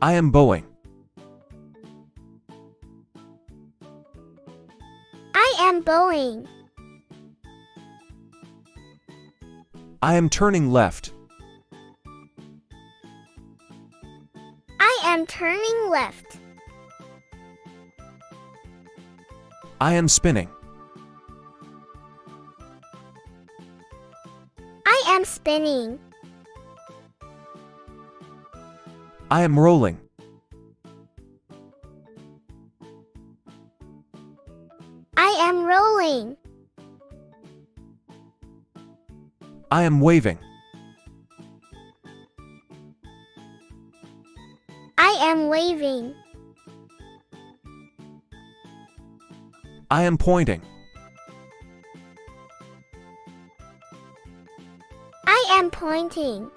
I am bowing. I am bowing. I am turning left. I am turning left. I am spinning. I am spinning. I am rolling. I am rolling. I am waving. I am waving. I am pointing. I am pointing.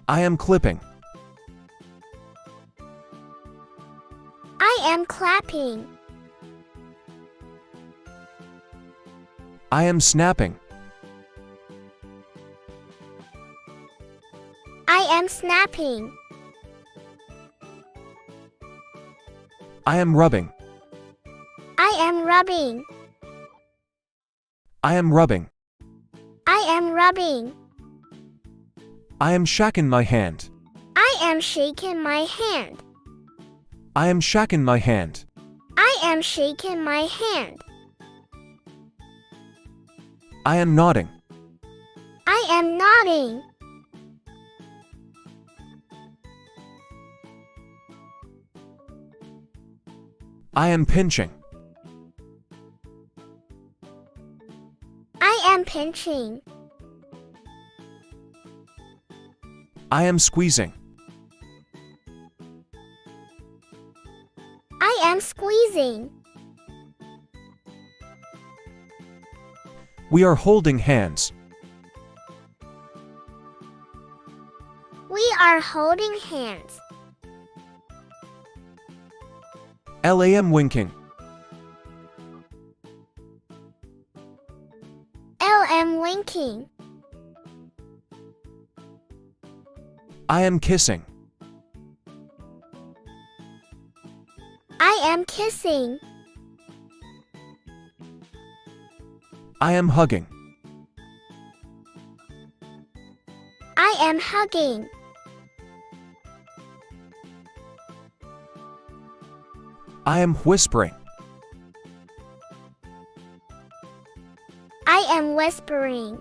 I am clipping. I am clapping. I am snapping. I am snapping. I am rubbing. I am rubbing. I am rubbing. I am rubbing. I am shaking my hand. I am shaking my hand. I am shaking my hand. I am shaking my hand. I am nodding. I am nodding. I am pinching. I am pinching. I am squeezing. I am squeezing. We are holding hands. We are holding hands. I am winking. I am winking. I am kissing. I am kissing. I am hugging. I am hugging. I am whispering. I am whispering.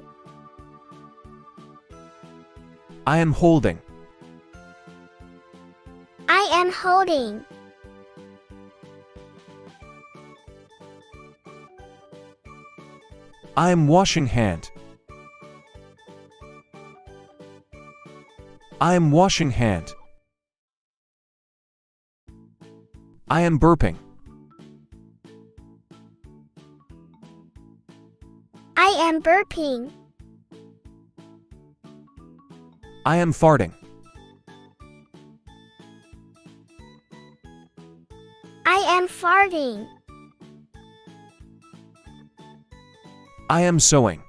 I am holding. I am holding. I am washing hand. I am washing hand. I am burping. I am burping. I am farting. I am farting. I am sewing.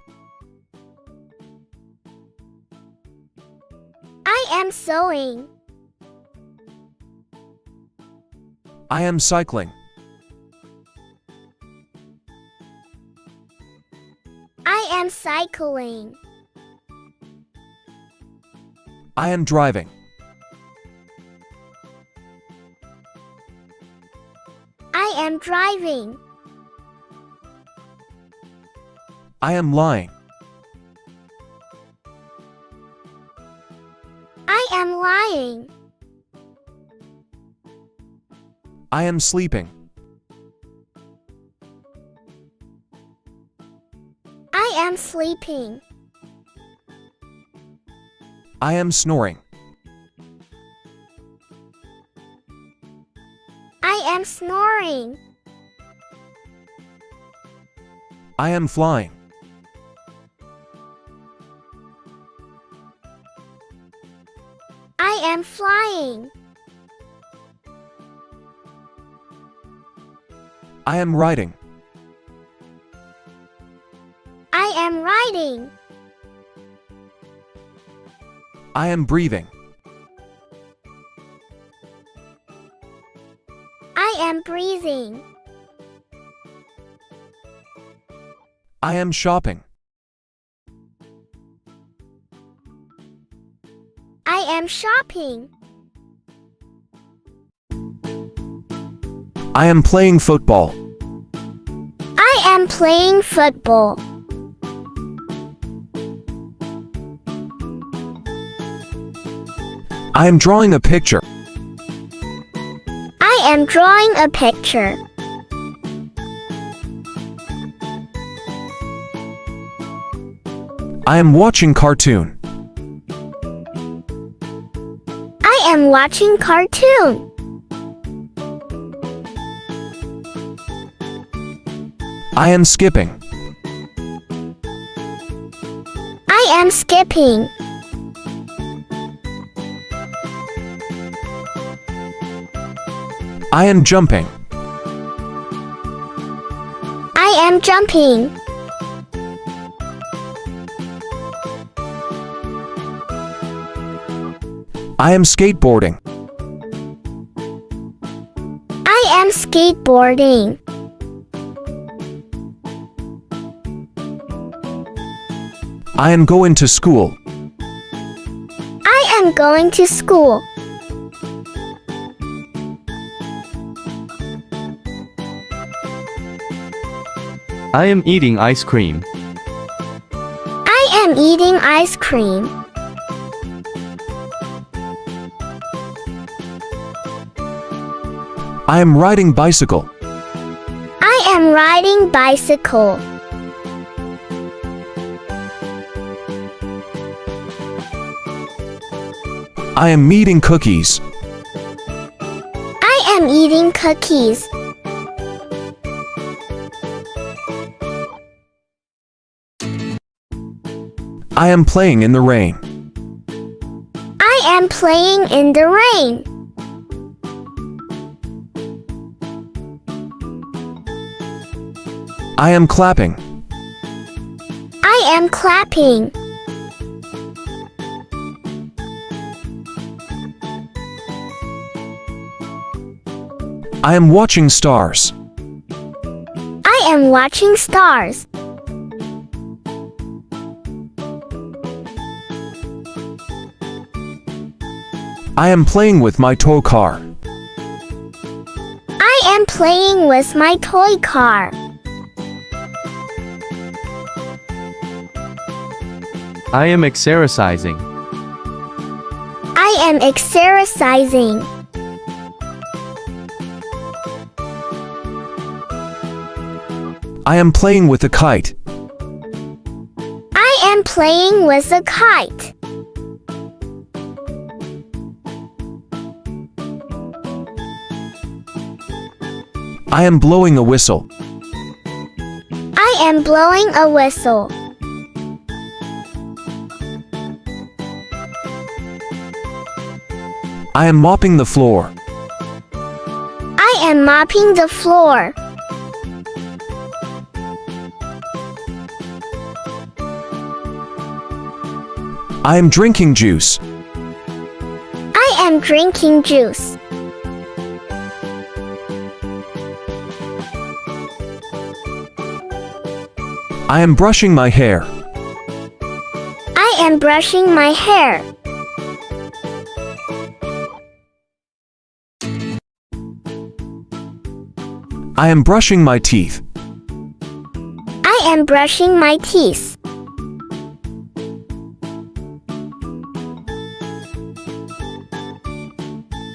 I am sewing. I am cycling. I am cycling. I am driving. I am driving. I am lying. I am lying. I am sleeping. I am sleeping. I am snoring. I am snoring. I am flying. I am flying. I am riding. I am riding. I am breathing. I am breathing. I am shopping. I am shopping. I am playing football. I am playing football. I am drawing a picture. I am drawing a picture. I am watching cartoon. I am watching cartoon. I am skipping. I am skipping. I am jumping. I am jumping. I am skateboarding. I am skateboarding. I am going to school. I am going to school. I am eating ice cream. I am eating ice cream. I am riding bicycle. I am riding bicycle. I am eating cookies. I am eating cookies. I am playing in the rain. I am playing in the rain. I am clapping. I am clapping. I am watching stars. I am watching stars. I am playing with my toy car. I am playing with my toy car. I am exercising. I am exercising. I am playing with a kite. I am playing with a kite. I am blowing a whistle. I am blowing a whistle. I am mopping the floor. I am mopping the floor. I am drinking juice. I am drinking juice. I am brushing my hair. I am brushing my hair. I am brushing my teeth. I am brushing my teeth.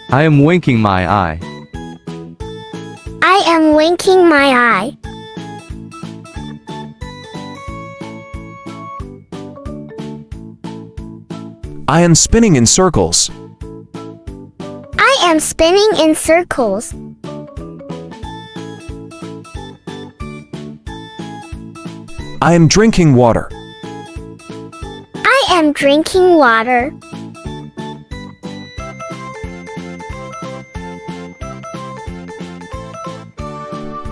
I am winking my eye. I am winking my eye. I am spinning in circles. I am spinning in circles. I am drinking water. I am drinking water.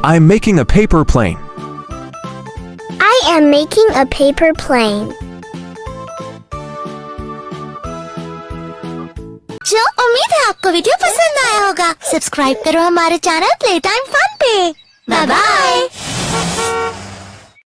I am making a paper plane. I am making a paper plane. बच्चों, उम्मीद है आपको video पसंद आया होगा। Subscribe करो हमारे channel play time fun पे।